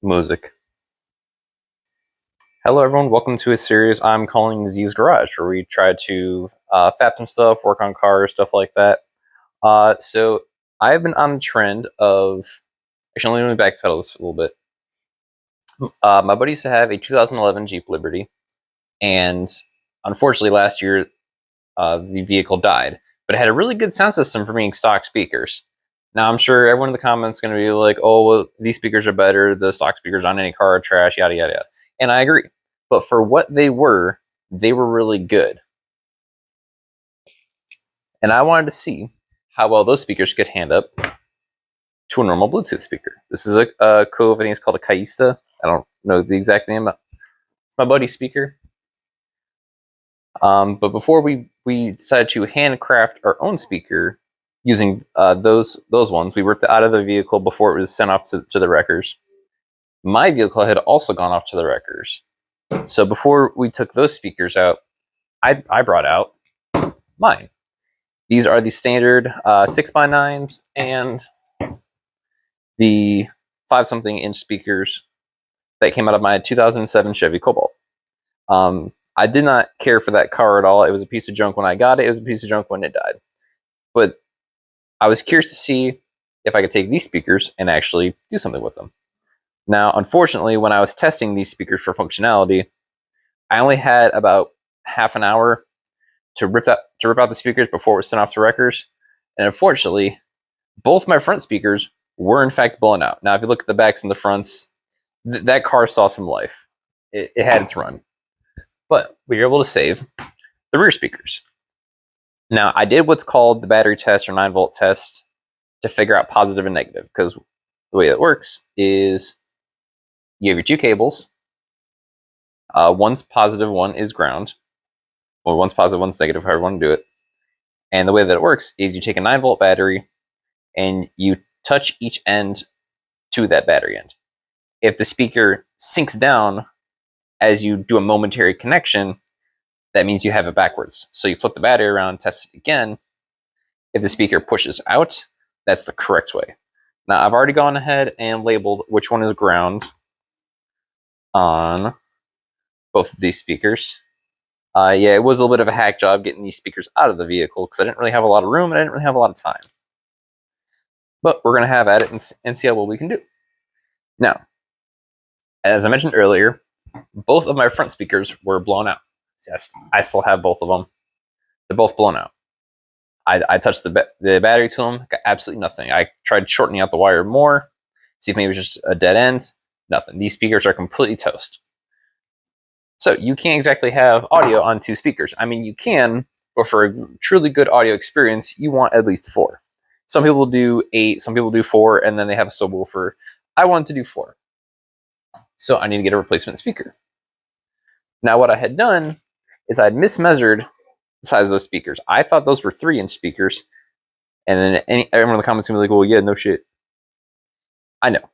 Music. Hello everyone, welcome to a series I'm calling Z's Garage, where we try to fap some stuff, work on cars, stuff like that. So I've been on the trend of, actually let me backpedal this a little bit. My buddy used to have a 2011 Jeep Liberty, and unfortunately last year the vehicle died, but it had a really good sound system for being stock speakers. Now I'm sure everyone in the comments is going to be like, oh, well, these speakers are better, the stock speakers on any car are trash, yada yada yada. And I agree. But for what they were really good. And I wanted to see how well those speakers could hand up to a normal Bluetooth speaker. This is a Cove, I think it's called a Kaista. I don't know the exact name. It's my buddy's speaker. But before we decided to handcraft our own speaker using those ones, we ripped it out of the vehicle before it was sent off to the wreckers. My vehicle had also gone off to the wreckers. So before we took those speakers out, I brought out mine. These are the standard 6x9s and the 5-something inch speakers that came out of my 2007 Chevy Cobalt. I did not care for that car at all. It was a piece of junk when I got it. It was a piece of junk when it died. But I was curious to see if I could take these speakers and actually do something with them. Now, unfortunately, when I was testing these speakers for functionality, I only had about half an hour to rip out the speakers before it was sent off to wreckers. And unfortunately, both my front speakers were in fact blown out. Now, if you look at the backs and the fronts, that car saw some life. It had its run. But we were able to save the rear speakers. Now, I did what's called the battery test or 9-volt test to figure out positive and negative, because the way it works is you have your two cables. One's positive, one is ground. Well, one's positive, one's negative, however you want to do it. And the way that it works is you take a 9-volt battery and you touch each end to that battery end. If the speaker sinks down as you do a momentary connection, that means you have it backwards. So you flip the battery around, test it again. If the speaker pushes out, that's the correct way. Now, I've already gone ahead and labeled which one is ground on both of these speakers. Yeah, it was a little bit of a hack job getting these speakers out of the vehicle because I didn't really have a lot of room and I didn't really have a lot of time. But we're going to have at it and see how well we can do. Now, as I mentioned earlier, both of my front speakers were blown out. Yes, I still have both of them. They're both blown out. I touched the battery to them, got absolutely nothing. I tried shortening out the wire more, see if maybe it was just a dead end. Nothing. These speakers are completely toast. So you can't exactly have audio on two speakers. I mean, you can, but for a truly good audio experience, you want at least 4. Some people do 8, some people do 4, and then they have a subwoofer. I wanted to do 4. So I need to get a replacement speaker. Now what I had done is I had mismeasured the size of those speakers. I thought those were 3-inch speakers. And then everyone in the comments would be like, well, yeah, no shit. I know.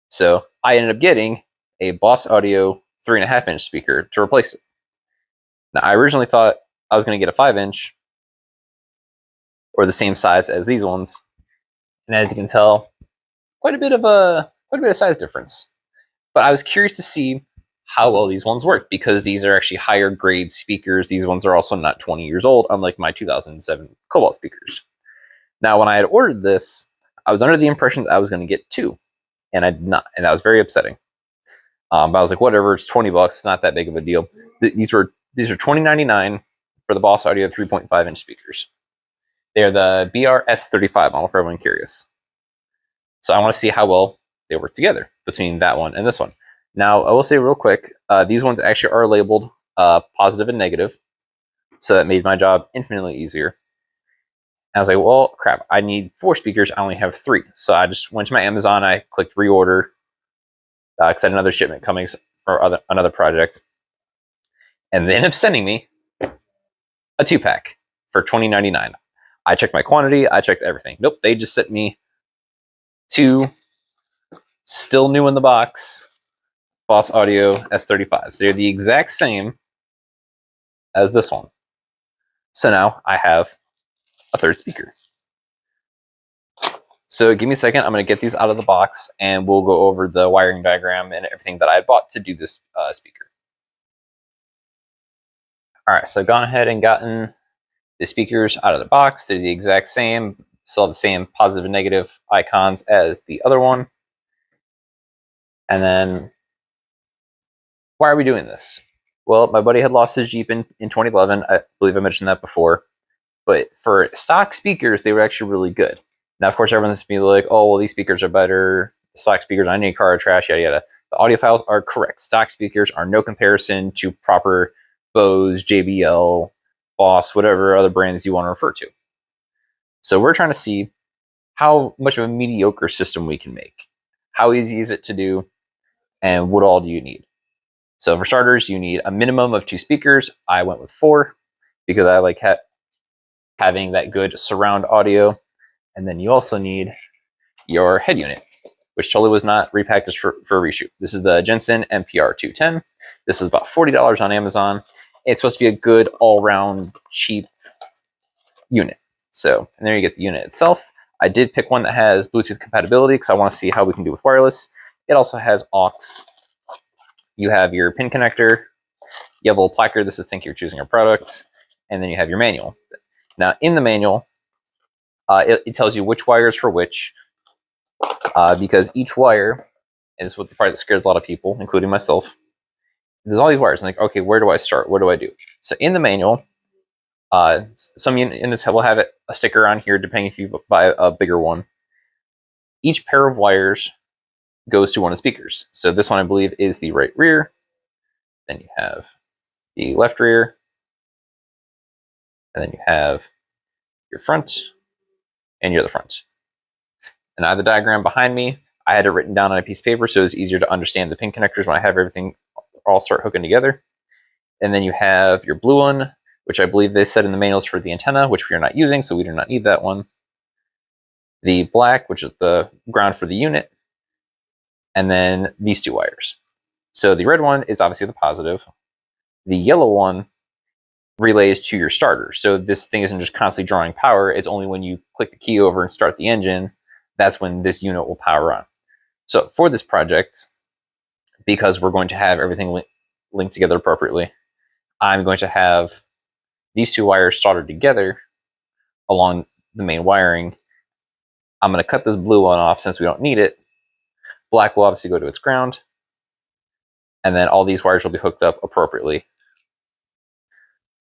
So I ended up getting a Boss Audio 3.5-inch speaker to replace it. Now, I originally thought I was going to get a 5-inch or the same size as these ones. And as you can tell, quite a bit of size difference. But I was curious to see how well these ones work, because these are actually higher grade speakers. These ones are also not 20 years old, unlike my 2007 Cobalt speakers. Now, when I had ordered this, I was under the impression that I was going to get 2, and I did not, and that was very upsetting. But I was like, whatever, it's $20, it's not that big of a deal. These are $20.99 for the Boss Audio 3.5-inch speakers. They're the BRS35 model, for everyone curious. So I want to see how well they work together between that one and this one. Now, I will say real quick, these ones actually are labeled positive and negative, so that made my job infinitely easier. And I was like, well, crap, I need 4 speakers, I only have 3. So I just went to my Amazon, I clicked reorder, because I had another shipment coming for another project. And they ended up sending me a 2-pack for $20.99. I checked my quantity, I checked everything. Nope, they just sent me 2 still new in the box Boss Audio S35s. They're the exact same as this one. So now I have a 3rd speaker. So So give me a second. I'm going to get these out of the box, and we'll go over the wiring diagram and everything that I bought to do this speaker. All right, so I've gone ahead and gotten the speakers out of the box. They're the exact same. Still have the same positive and negative icons as the other one. And then, why are we doing this? Well, my buddy had lost his Jeep in 2011. I believe I mentioned that before. But for stock speakers, they were actually really good. Now, of course, everyone's going to be like, oh, well, these speakers are better. The stock speakers on any car are trash, yada, yada. The audiophiles are correct. Stock speakers are no comparison to proper Bose, JBL, Boss, whatever other brands you want to refer to. So we're trying to see how much of a mediocre system we can make. How easy is it to do? And what all do you need? So for starters, you need a minimum of 2 speakers. I went with 4 because I like having that good surround audio. And then you also need your head unit, which totally was not repackaged for a reshoot. This is the Jenson MPR210. This is about $40 on Amazon. It's supposed to be a good all-round cheap unit. So, and there you get the unit itself. I did pick one that has Bluetooth compatibility because I want to see how we can do with wireless. It also has aux. You have your pin connector. You have a little placard. This is thank you for choosing our product. And then you have your manual. Now, in the manual, it tells you which wires for which, because each wire, and this is what the part that scares a lot of people, including myself. There's all these wires, and like, okay, where do I start? What do I do? So in the manual, some units will have a sticker on here, depending if you buy a bigger one. Each pair of wires goes to one of the speakers. So this one, I believe, is the right rear. Then you have the left rear. And then you have your front, and you're the front. And I have the diagram behind me. I had it written down on a piece of paper, so it was easier to understand the pin connectors when I have everything all start hooking together. And then you have your blue one, which I believe they said in the manuals for the antenna, which we are not using, so we do not need that one. The black, which is the ground for the unit. And then these 2 wires. So the red one is obviously the positive. The yellow one relays to your starter. So this thing isn't just constantly drawing power. It's only when you click the key over and start the engine, that's when this unit will power on. So for this project, because we're going to have everything linked together appropriately, I'm going to have these 2 wires soldered together along the main wiring. I'm going to cut this blue one off since we don't need it. Black will obviously go to its ground. And then all these wires will be hooked up appropriately.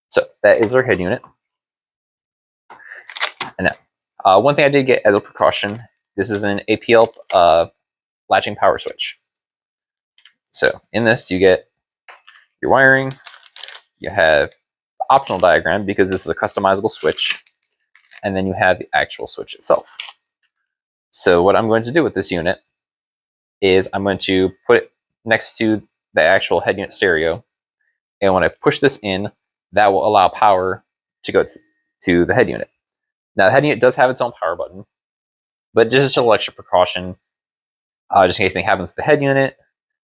So that is our head unit. And now, one thing I did get as a precaution, this is an Apiele latching power switch. So in this, you get your wiring. You have the optional diagram because this is a customizable switch. And then you have the actual switch itself. So what I'm going to do with this unit is I'm going to put it next to the actual head unit stereo. And when I push this in, that will allow power to go to the head unit. Now, the head unit does have its own power button, but just an extra precaution, just in case anything happens to the head unit,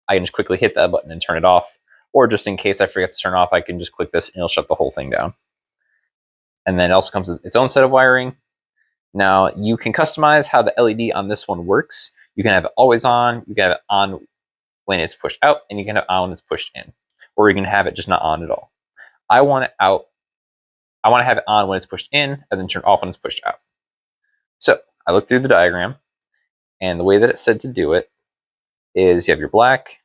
I can just quickly hit that button and turn it off. Or just in case I forget to turn off, I can just click this and it'll shut the whole thing down. And then it also comes with its own set of wiring. Now, you can customize how the LED on this one works. You can have it always on, you can have it on when it's pushed out, and you can have it on when it's pushed in. Or you can have it just not on at all. I want it out. I want to have it on when it's pushed in and then turn off when it's pushed out. So I looked through the diagram, and the way that it said to do it is you have your black,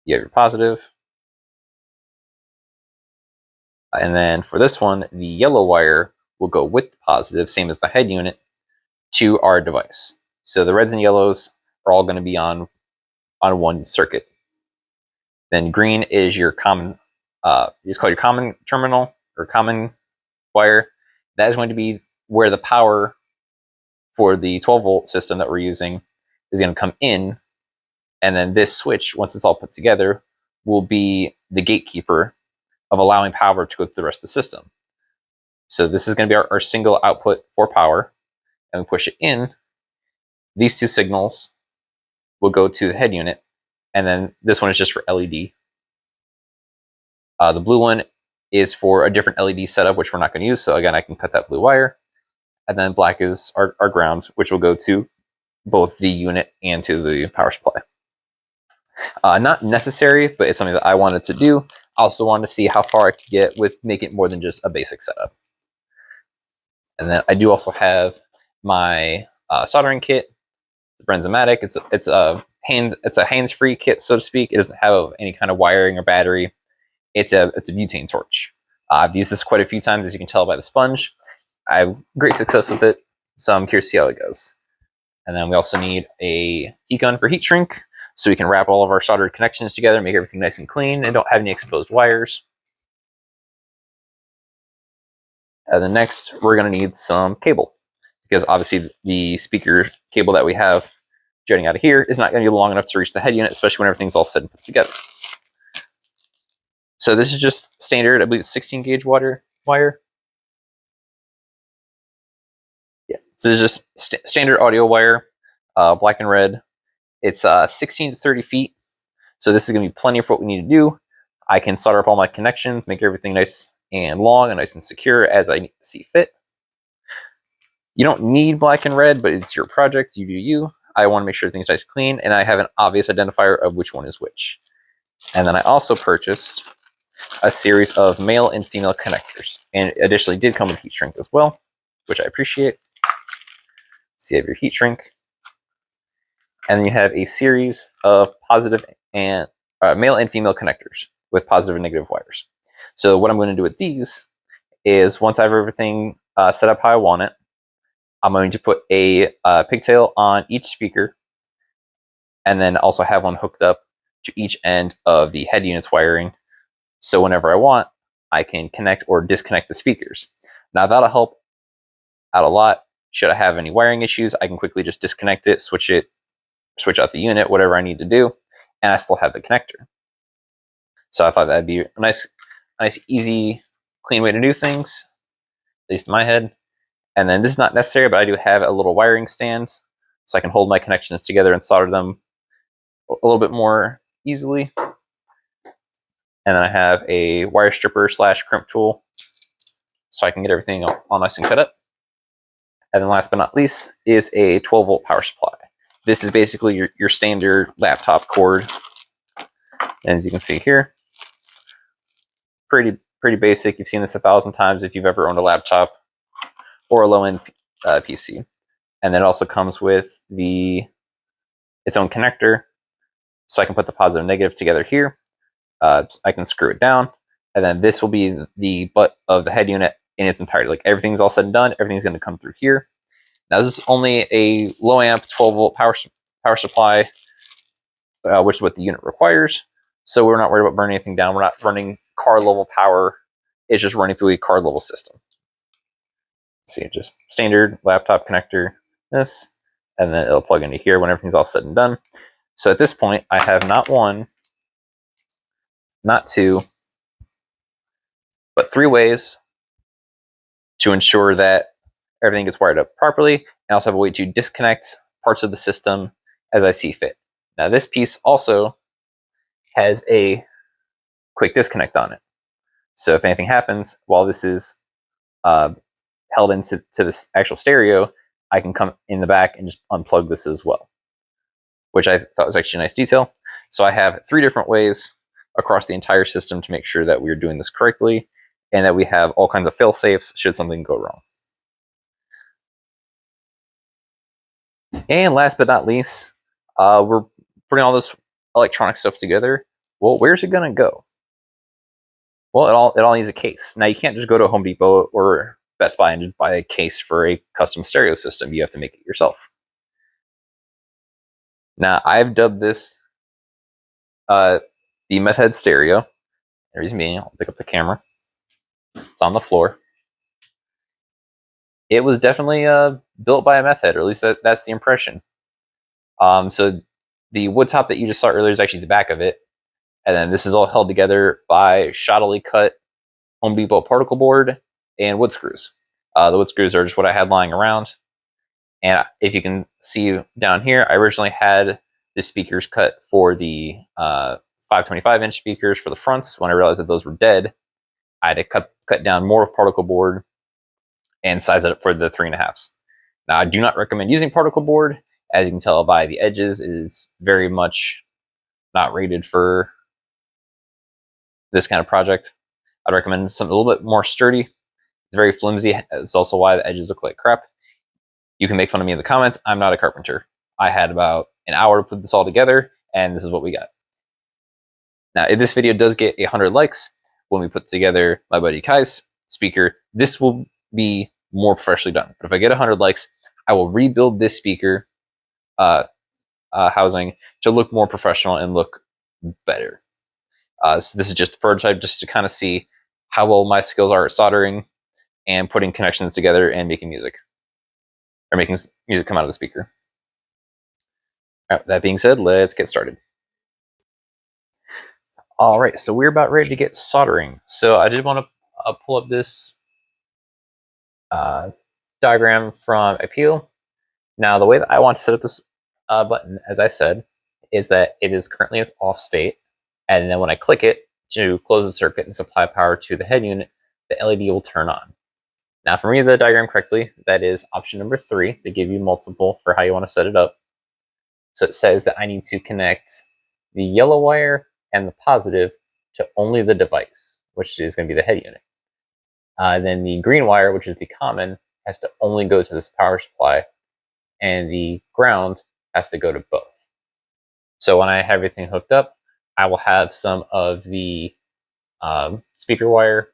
you have your positive, and then for this one, the yellow wire will go with the positive, same as the head unit, to our device. So the reds and yellows are all going to be on one circuit. Then green is your common, it's called your common terminal or common wire. That is going to be where the power for the 12-volt system that we're using is going to come in. And then this switch, once it's all put together, will be the gatekeeper of allowing power to go to the rest of the system. So this is going to be our single output for power. And we push it in. These 2 signals will go to the head unit. And then this one is just for LED. The blue one is for a different LED setup, which we're not going to use. So again, I can cut that blue wire. and then black is our ground, which will go to both the unit and to the power supply. Not necessary, but it's something that I wanted to do. I also wanted to see how far I could get with making it more than just a basic setup. And then I do also have my soldering kit, the Bernzomatic. It's a hands-free kit, so to speak. It doesn't have any kind of wiring or battery. It's a butane torch. I've used this quite a few times, as you can tell by the sponge. I have great success with it, so I'm curious to see how it goes. And then we also need a heat gun for heat shrink, so we can wrap all of our soldered connections together, make everything nice and clean, and don't have any exposed wires. And then next, we're going to need some cable, because obviously the speaker cable that we have jutting out of here is not going to be long enough to reach the head unit, especially when everything's all set and put together. So this is just standard, I believe it's 16 gauge wire. Yeah, so this is just standard audio wire, black and red. It's 16 to 30 feet. So this is going to be plenty for what we need to do. I can solder up all my connections, make everything nice and long and nice and secure as I see fit. You don't need black and red, but it's your project, you do you. I want to make sure everything's nice and clean, and I have an obvious identifier of which one is which. And then I also purchased a series of male and female connectors, and it additionally did come with heat shrink as well, which I appreciate. So you have your heat shrink, and then you have a series of positive and male and female connectors with positive and negative wires. So what I'm going to do with these is, once I have everything set up how I want it, I'm going to put a pigtail on each speaker, and then also have one hooked up to each end of the head unit's wiring. So whenever I want, I can connect or disconnect the speakers. Now that'll help out a lot. Should I have any wiring issues, I can quickly just disconnect it, switch out the unit, whatever I need to do, and I still have the connector. So I thought that'd be a nice, easy, clean way to do things, at least in my head. And then this is not necessary, but I do have a little wiring stand, so I can hold my connections together and solder them a little bit more easily. And then I have a wire stripper / crimp tool, so I can get everything all nice and cut up. And then last but not least is a 12-volt power supply. This is basically your standard laptop cord. And as you can see here, pretty basic. You've seen this 1,000 times if you've ever owned a laptop or a low-end PC. And then it also comes with its own connector, so I can put the positive and negative together here. I can screw it down, and then this will be the butt of the head unit in its entirety. Like, everything's all said and done, everything's going to come through here. Now this is only a low amp 12-volt power supply, which is what the unit requires. So we're not worried about burning anything down. We're not running card level power. It's just running through a card level system. See, just standard laptop connector, this, and then it'll plug into here when everything's all said and done. So at this point, I have not one, not two, but 3 ways to ensure that everything gets wired up properly. I also have a way to disconnect parts of the system as I see fit. Now this piece also has a quick disconnect on it. So if anything happens while this is held into this actual stereo, I can come in the back and just unplug this as well, which I thought was actually a nice detail. So I have 3 different ways across the entire system to make sure that we're doing this correctly and that we have all kinds of fail safes should something go wrong. And last but not least, we're putting all this electronic stuff together. Well, where's it gonna go? Well, it all needs a case. Now you can't just go to Home Depot or Best Buy and just buy a case for a custom stereo system. You have to make it yourself. Now I've dubbed this the meth head stereo. There's me. I'll pick up the camera. It's on the floor. It was definitely built by a meth head, or at least that's the impression. So the wood top that you just saw earlier is actually the back of it. And then this is all held together by shoddily cut Home Depot particle board and wood screws. The wood screws are just what I had lying around. And if you can see down here, I originally had the speakers cut for the 525-inch speakers for the fronts. When I realized that those were dead, I had to cut down more particle board and size it up for the 3.5s. Now, I do not recommend using particle board. As you can tell by the edges, it is very much not rated for this kind of project. I'd recommend something a little bit more sturdy. It's very flimsy. It's also why the edges look like crap. You can make fun of me in the comments. I'm not a carpenter. I had about an hour to put this all together, and this is what we got. Now, if this video does get 100 likes, when we put together my buddy Kai's speaker, this will be more professionally done. But if I get 100 likes, I will rebuild this speaker housing to look more professional and look better. So this is just a prototype, just to kind of see how well my skills are at soldering and putting connections together and making music, or making music come out of the speaker. All right, that being said, let's get started. All right, so we're about ready to get soldering. So I did want to pull up this diagram from Apiele. Now, the way that I want to set up this button, as I said, is that it is currently its off state, and then when I click it to close the circuit and supply power to the head unit, the LED will turn on. Now, if I read the diagram correctly, that is option number 3. They give you multiple for how you want to set it up. So it says that I need to connect the yellow wire and the positive to only the device, which is going to be the head unit. Then the green wire, which is the common, has to only go to this power supply, and the ground has to go to both. So when I have everything hooked up, I will have some of the speaker wire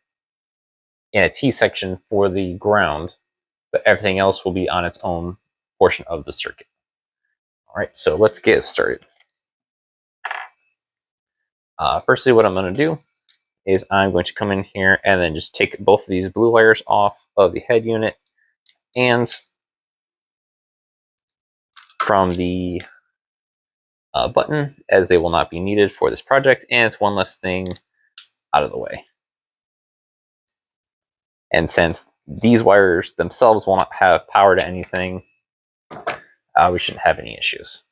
in a T section for the ground, but everything else will be on its own portion of the circuit. All right, so let's get started. Firstly, what I'm going to do is I'm going to come in here and then just take both of these blue wires off of the head unit and from the button, as they will not be needed for this project, and it's one less thing out of the way. And since these wires themselves will not have power to anything, we shouldn't have any issues.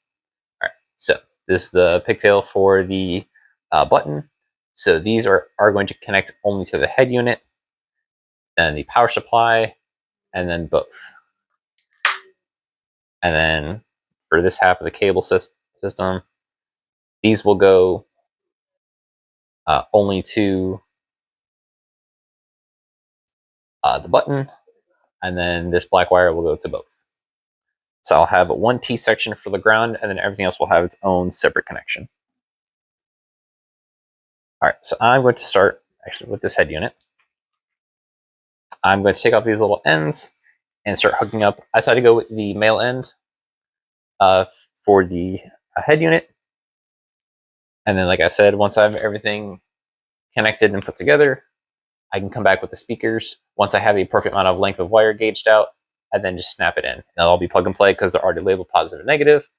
All right, so this is the pigtail for the button. So these are going to connect only to the head unit, then the power supply, and then both. And then for this half of the cable system, these will go only to the button, and then this black wire will go to both. So I'll have one T section for the ground, and then everything else will have its own separate connection. All right, so I'm going to start actually with this head unit. I'm going to take off these little ends and start hooking up. I decided to go with the male end for the head unit. And then, like I said, once I have everything connected and put together, I can come back with the speakers. Once I have the appropriate amount of length of wire gauged out, and then just snap it in. And it'll all be plug and play because they're already labeled positive and negative.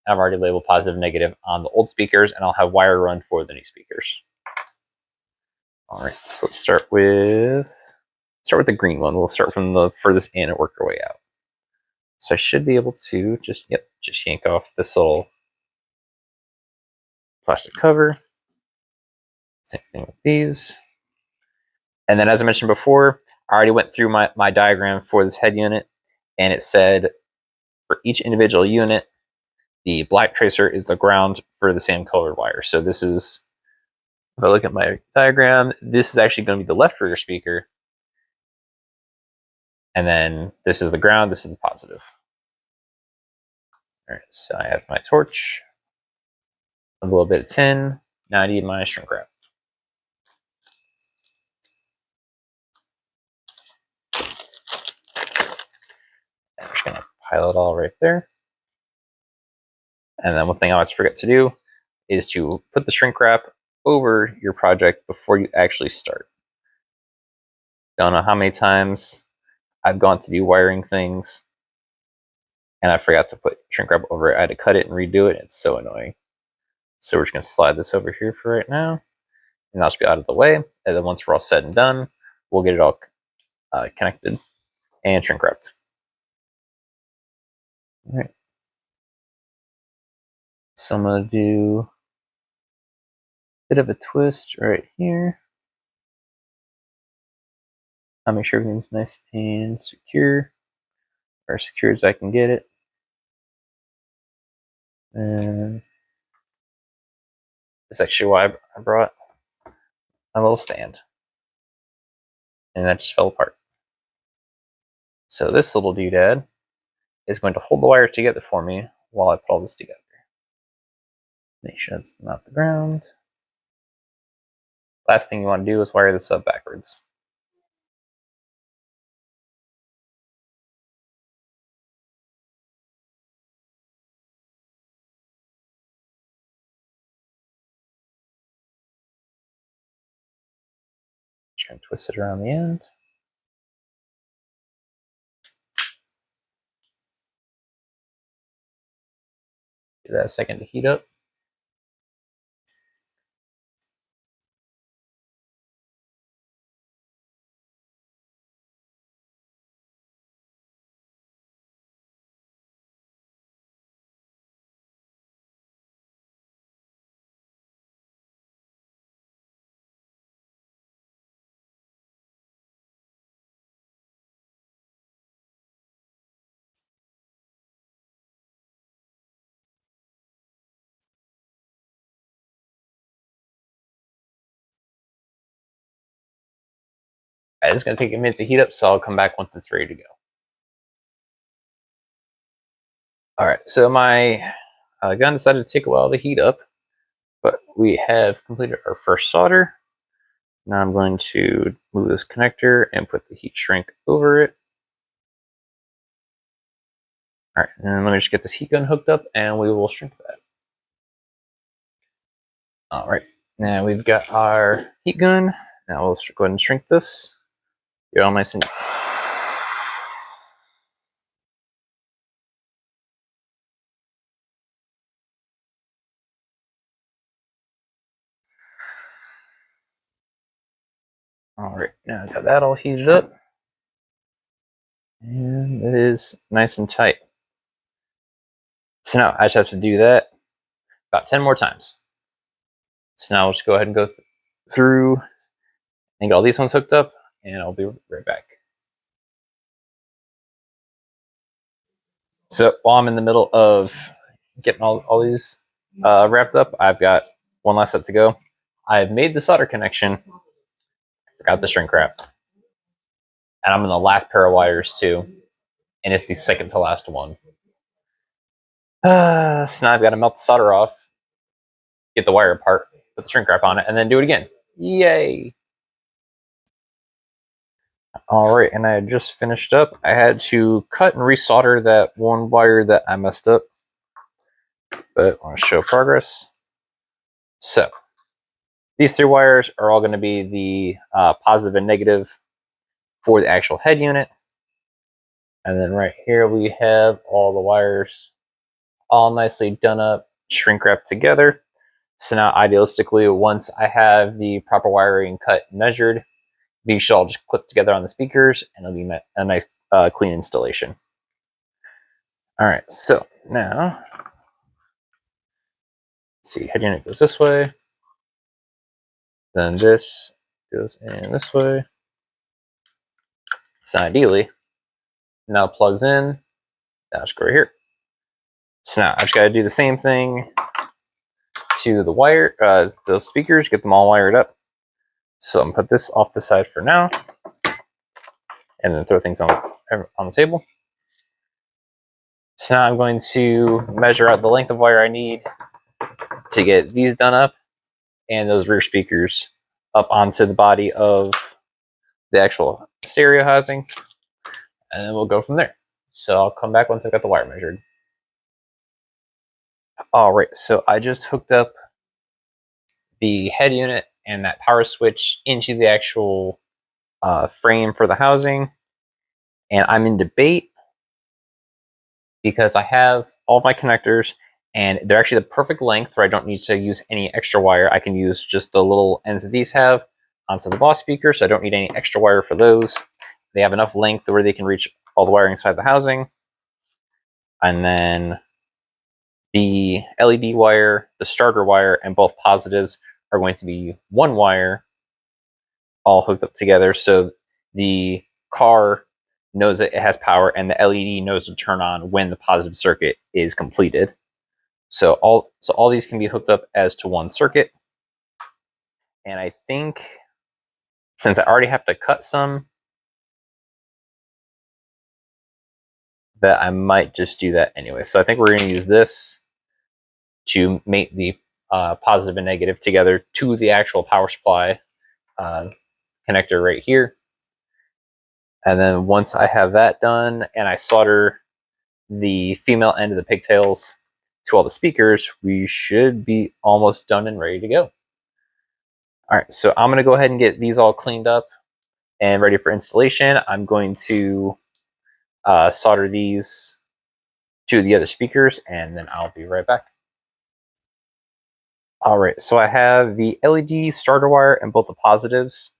I've already labeled positive and negative on the old speakers, and I'll have wire run for the new speakers. All right, so let's start with the green one. We'll start from the furthest in and work our way out. So I should be able to just yank off this little plastic cover. Same thing with these. And then, as I mentioned before, I already went through my diagram for this head unit, and it said for each individual unit, the black tracer is the ground for the same colored wire. So this is, if I look at my diagram, this is actually going to be the left rear speaker. And then this is the ground, this is the positive. All right, so I have my torch, a little bit of tin. Now I need my shrink wrap. And I'm just going to pile it all right there. And then one thing I always forget to do is to put the shrink wrap over your project before you actually start. Don't know how many times I've gone to do wiring things and I forgot to put shrink wrap over it. I had to cut it and redo it. It's so annoying. So we're just going to slide this over here for right now, and that'll just be out of the way. And then once we're all said and done, we'll get it all connected and shrink wrapped. All right. So I'm going to do a bit of a twist right here. I'll make sure everything's nice and secure, or as secure as I can get it. And that's actually why I brought a little stand. And that just fell apart. So this little doodad is going to hold the wire together for me while I put all this together. Make sure it's not the ground. Last thing you want to do is wire this up backwards. Try and twist it around the end. Give that a second to heat up. Alright, it's going to take a minute to heat up, so I'll come back once it's ready to go. Alright, so my gun decided to take a while to heat up, but we have completed our first solder. Now I'm going to move this connector and put the heat shrink over it. Alright, and let me just get this heat gun hooked up and we will shrink that. Alright, now we've got our heat gun. Now we'll go ahead and shrink this. Get all nice and alright, now I've got that all heated up. And it is nice and tight. So now I just have to do that about 10 more times. So now I'll just go ahead and go through and get all these ones hooked up, and I'll be right back. So while I'm in the middle of getting all these wrapped up, I've got one last set to go. I've made the solder connection, forgot the shrink wrap, and I'm in the last pair of wires too, and it's the second to last one. So now I've got to melt the solder off, get the wire apart, put the shrink wrap on it, and then do it again. Yay! Alright, and I just finished up. I had to cut and resolder that one wire that I messed up, but I want to show progress. So, these three wires are all going to be the positive and negative for the actual head unit. And then right here we have all the wires all nicely done up, shrink wrapped together. So now idealistically, once I have the proper wiring cut and measured, these should all just clip together on the speakers and it'll be a nice clean installation. Alright, so now, let's see, head unit goes this way. Then this goes in this way. So ideally, now it plugs in. Now just go right here. So now I just got to do the same thing to the wire, those speakers, get them all wired up. So I'm gonna put this off the side for now, and then throw things on the table. So now I'm going to measure out the length of wire I need to get these done up and those rear speakers up onto the body of the actual stereo housing, and then we'll go from there. So I'll come back once I've got the wire measured. Alright, so I just hooked up the head unit and that power switch into the actual frame for the housing, and I'm in debate because I have all of my connectors and they're actually the perfect length where I don't need to use any extra wire. I can use just the little ends that these have onto the boss speaker, so I don't need any extra wire for those. They have enough length where they can reach all the wiring inside the housing. And then the LED wire, the starter wire, and both positives are going to be one wire all hooked up together. So the car knows that it has power, and the LED knows to turn on when the positive circuit is completed. So all these can be hooked up as to one circuit. And I think since I already have to cut some, that I might just do that anyway. So I think we're going to use this to mate the positive and negative together to the actual power supply connector right here. And then once I have that done and I solder the female end of the pigtails to all the speakers, we should be almost done and ready to go. All right, so I'm going to go ahead and get these all cleaned up and ready for installation. I'm going to solder these to the other speakers, and then I'll be right back. All right, so I have the LED starter wire and both the positives.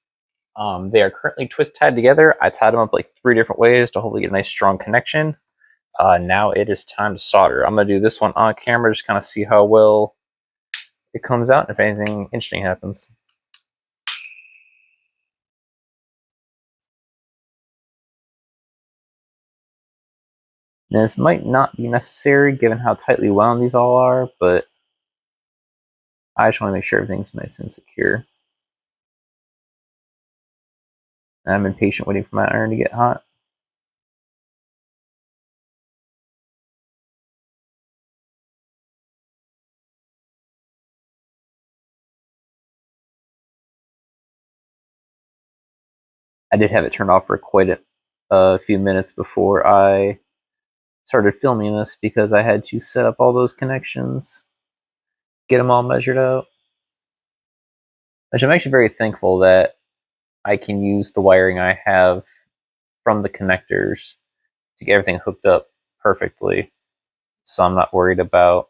They are currently twist tied together. I tied them up like 3 different ways to hopefully get a nice strong connection. Now it is time to solder. I'm going to do this one on camera, just kind of see how well it comes out and if anything interesting happens. Now, this might not be necessary given how tightly wound these all are, but I just want to make sure everything's nice and secure. And I'm impatient waiting for my iron to get hot. I did have it turned off for quite a few minutes before I started filming this because I had to set up all those connections, get them all measured out. Which I'm actually very thankful that I can use the wiring I have from the connectors to get everything hooked up perfectly. So I'm not worried about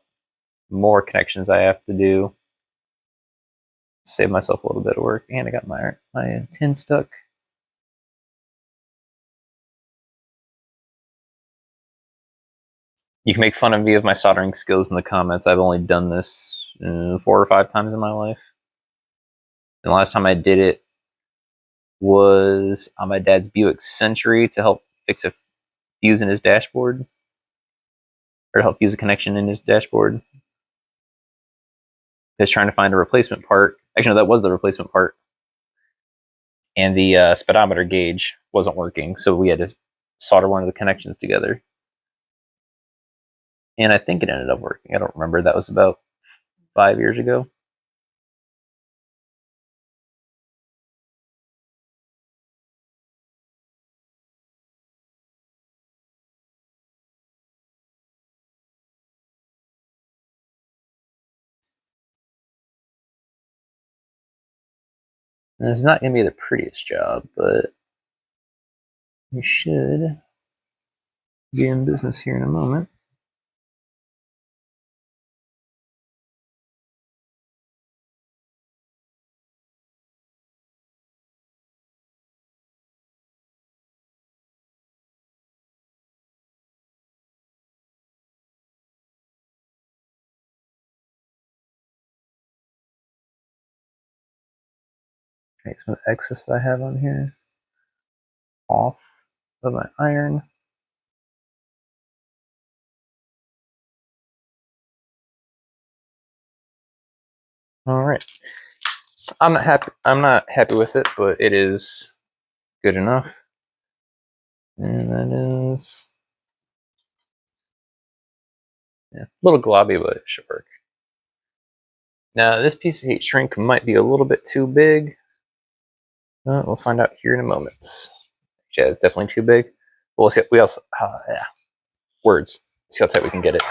more connections I have to do. Save myself a little bit of work. And I got my tin stuck. You can make fun of me of my soldering skills in the comments. I've only done this 4 or 5 times in my life. And the last time I did it was on my dad's Buick Century to help fix a fuse in his dashboard. Or to help fuse a connection in his dashboard. I was trying to find a replacement part. Actually, no, that was the replacement part. And the speedometer gauge wasn't working, so we had to solder one of the connections together. And I think it ended up working. I don't remember. That was about 5 years ago. And it's not going to be the prettiest job, but we should be in business here in a moment. Take some of the excess that I have on here off of my iron. All right. I'm not happy with it, but it is good enough. And that is, yeah, a little globby, but it should work. Now, this piece of heat shrink might be a little bit too big. We'll find out here in a moment. Yeah, it's definitely too big. But we'll see. We also, yeah, words. See how tight we can get it.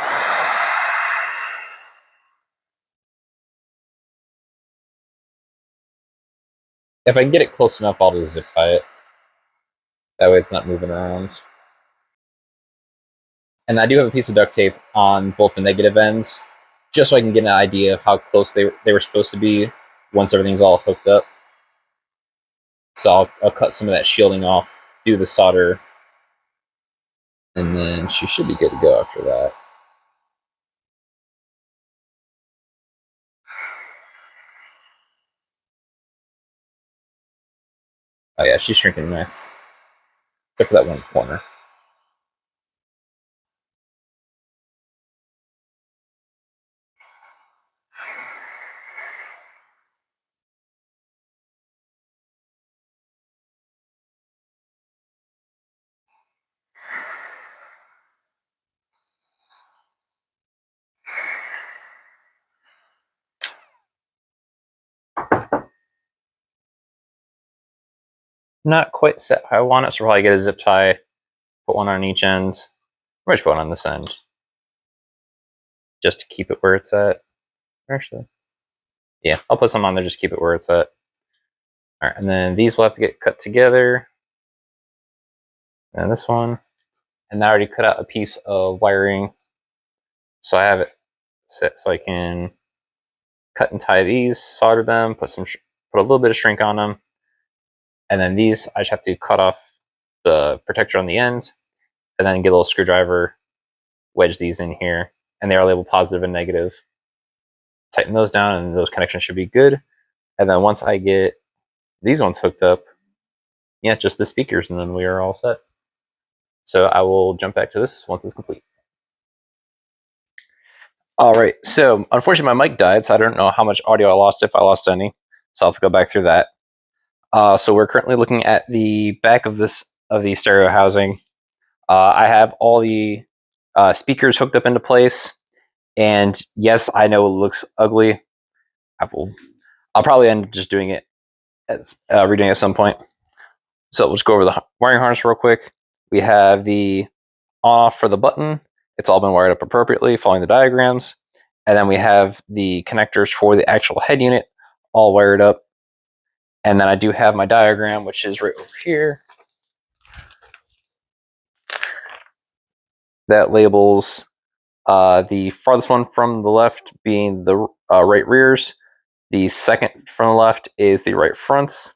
If I can get it close enough, I'll just zip tie it. That way it's not moving around. And I do have a piece of duct tape on both the negative ends, just so I can get an idea of how close they were supposed to be once everything's all hooked up. So I'll cut some of that shielding off, do the solder, and then she should be good to go after that. Oh yeah, she's shrinking nice. Except for that one corner. Not quite set how I want it, so we'll probably get a zip tie, put one on each end. Or just put one on this end. Just to keep it where it's at. Actually. Yeah, I'll put some on there, just keep it where it's at. Alright, and then these will have to get cut together. And this one. And I already cut out a piece of wiring. So I have it set so I can cut and tie these, solder them, put a little bit of shrink on them. And then these, I just have to cut off the protector on the ends, and then get a little screwdriver, wedge these in here, and they are labeled positive and negative. Tighten those down, and those connections should be good. And then once I get these ones hooked up, yeah, just the speakers, and then we are all set. So I will jump back to this once it's complete. All right, so unfortunately my mic died, so I don't know how much audio I lost, if I lost any. So I'll have to go back through that. So we're currently looking at the back of the stereo housing. I have all the speakers hooked up into place, and yes, I know it looks ugly. I'll probably end up just doing it as redoing it at some point. So let's go over the wiring harness real quick. We have the on-off for the button. It's all been wired up appropriately, following the diagrams. And then we have the connectors for the actual head unit, all wired up. And then I do have my diagram, which is right over here, that labels the farthest one from the left being the right rears. The second from the left is the right fronts.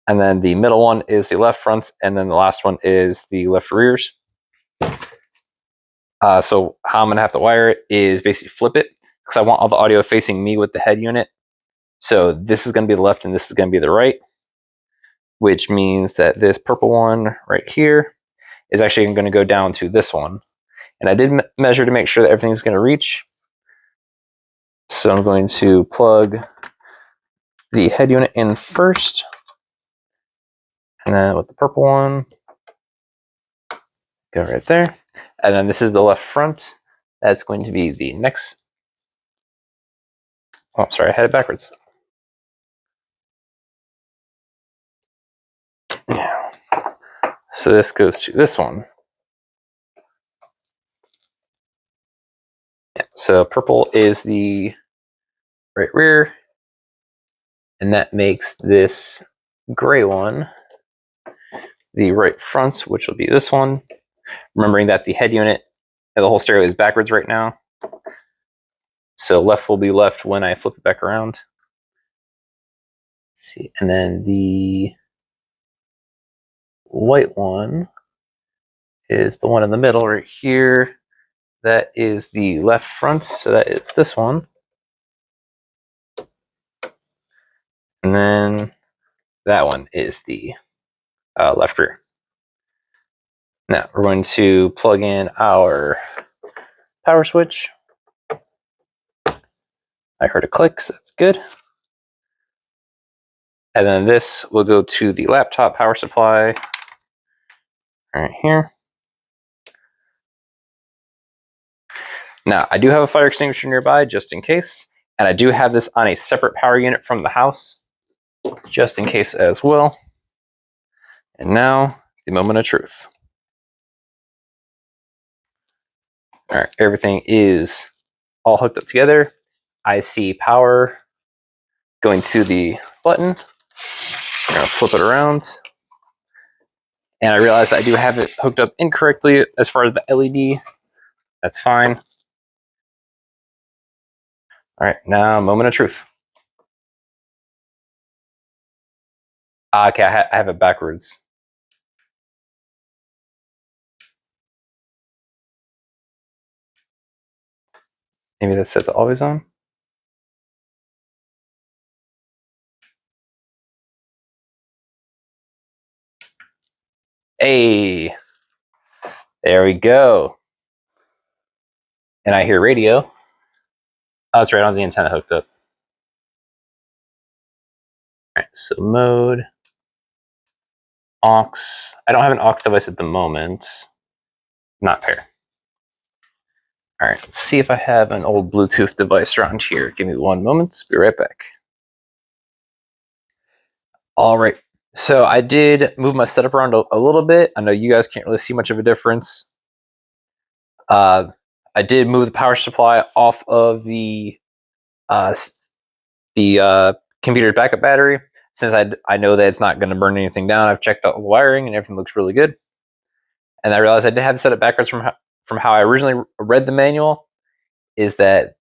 And then the middle one is the left fronts. And then the last one is the left rears. So how I'm going to have to wire it is basically flip it, because I want all the audio facing me with the head unit. So this is going to be the left and this is going to be the right, which means that this purple one right here is actually going to go down to this one. And I did measure to make sure that everything's going to reach. So I'm going to plug the head unit in first. And then with the purple one, go right there. And then this is the left front. That's going to be the next. Oh, sorry, I had it backwards. Yeah. So this goes to this one. Yeah. So purple is the right rear. And that makes this gray one the right front, which will be this one. Remembering that the head unit and the whole stereo is backwards right now. So left will be left when I flip it back around. Let's see, and then the white one is the one in the middle right here. That is the left front, so that is this one. And then that one is the left rear. Now we're going to plug in our power switch. I heard a click, so that's good. And then this will go to the laptop power supply right here. Now, I do have a fire extinguisher nearby just in case, and I do have this on a separate power unit from the house just in case as well. And now, the moment of truth. All right, everything is all hooked up together. I see power going to the button. I'm going to flip it around. And I realize that I do have it hooked up incorrectly as far as the LED. That's fine. All right, now moment of truth. Okay, I have it backwards. Maybe that's set to always on. Hey, there we go. And I hear radio. Oh, it's right on the antenna hooked up. All right, so mode, aux. I don't have an aux device at the moment. Not pair. All right, let's see if I have an old Bluetooth device around here. Give me 1 moment. Be right back. All right. So I did move my setup around a little bit. I know you guys can't really see much of a difference. I did move the power supply off of the computer's backup battery, since I know that it's not going to burn anything down. I've checked out the wiring and everything looks really good. And I realized I did have to set it backwards from how I originally read the manual. Is that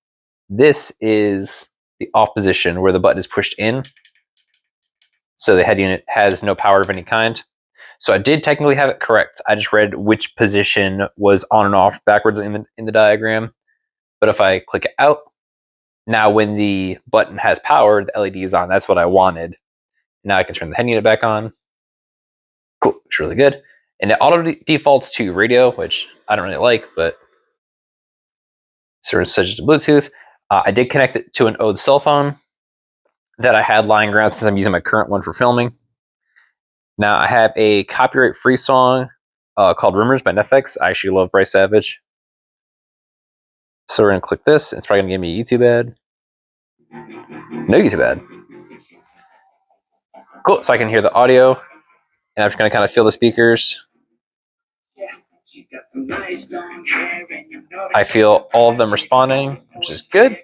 this is the off position where the button is pushed in, so the head unit has no power of any kind. So I did technically have it correct. I just read which position was on and off backwards in the diagram. But if I click it out, now when the button has power, the LED is on. That's what I wanted. Now I can turn the head unit back on. Cool, it's really good. And it auto defaults to radio, which I don't really like, but sort of such as Bluetooth. I did connect it to an old cell phone that I had lying around since I'm using my current one for filming. Now I have a copyright-free song called Rumors by Netflix. I actually love Bryce Savage. So we're gonna click this. It's probably gonna give me a YouTube ad. No YouTube ad. Cool, so I can hear the audio, and I'm just gonna kind of feel the speakers. I feel all of them responding, which is good.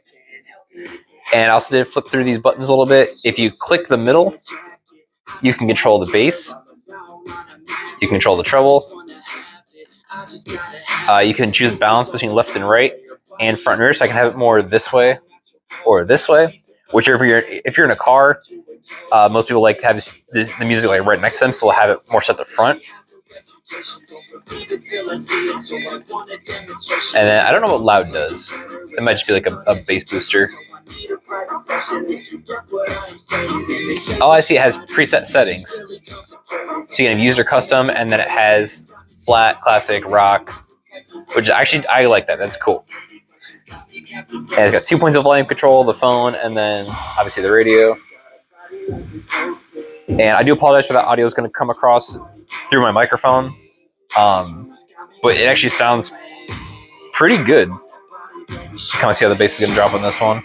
And I also did flip through these buttons a little bit. If you click the middle, you can control the bass. You can control the treble. You can choose the balance between left and right and front and rear, so I can have it more this way or this way. Whichever if you're in a car, most people like to have the music like right next to them, so they'll have it more set to front. And then I don't know what loud does. It might just be like a bass booster. Oh, I see. It has preset settings. So you can have user custom, and then it has flat, classic, rock, which actually I like that. That's cool. And it's got 2 points of volume control, the phone, and then obviously the radio. And I do apologize for that audio is going to come across through my microphone, but it actually sounds pretty good. Kind of see how the bass is going to drop on this one.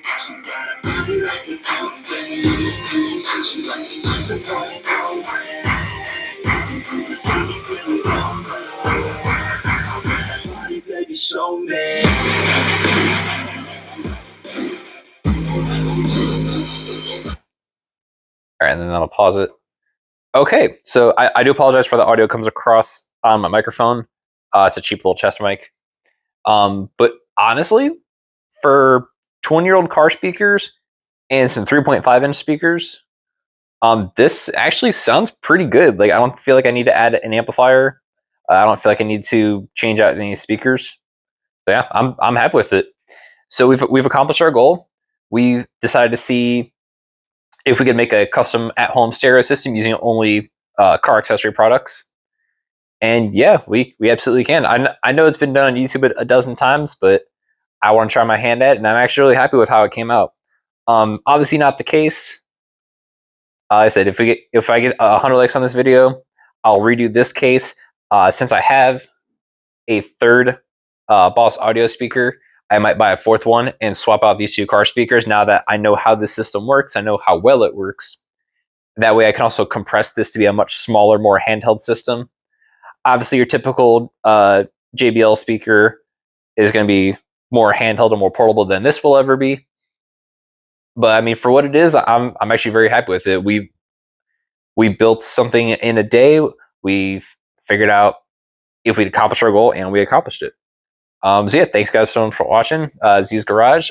All right, and then I'll pause it. Okay, so I do apologize for the audio comes across on my microphone. It's a cheap little chest mic. But honestly, for 20-year-old car speakers and some 3.5-inch speakers, this actually sounds pretty good. Like I don't feel like I need to add an amplifier. I don't feel like I need to change out any speakers. So yeah, I'm happy with it. So we've accomplished our goal. We decided to see if we could make a custom at-home stereo system using only car accessory products. And yeah, we absolutely can. I know it's been done on YouTube a dozen times, but I want to try my hand at it, and I'm actually really happy with how it came out. Obviously not the case. I said if I get 100 likes on this video, I'll redo this case. Since I have a third Boss audio speaker, I might buy a fourth one and swap out these two car speakers now that I know how this system works. I know how well it works. That way I can also compress this to be a much smaller, more handheld system. Obviously, your typical JBL speaker is going to be more handheld and more portable than this will ever be. But I mean, for what it is, I'm actually very happy with it. We built something in a day. We've figured out if we'd accomplish our goal, and we accomplished it. So yeah, thanks guys so much for watching Z's Garage.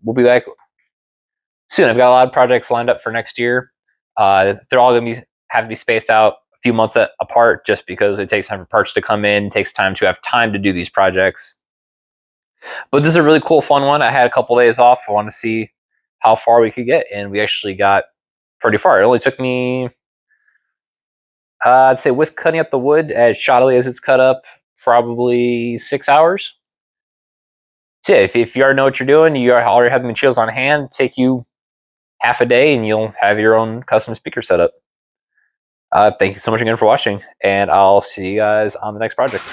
We'll be back soon. I've got a lot of projects lined up for next year. They're all going to have to be spaced out a few months apart, just because it takes time for parts to come in. It takes time to have time to do these projects. But this is a really cool, fun one. I had a couple days off. I want to see how far we could get, and we actually got pretty far. It only took me I'd say with cutting up the wood as shoddily as it's cut up, probably 6 hours. So yeah, if you already know what you're doing, you already have the materials on hand, take you half a day and you'll have your own custom speaker setup. Thank you so much again for watching, and I'll see you guys on the next project.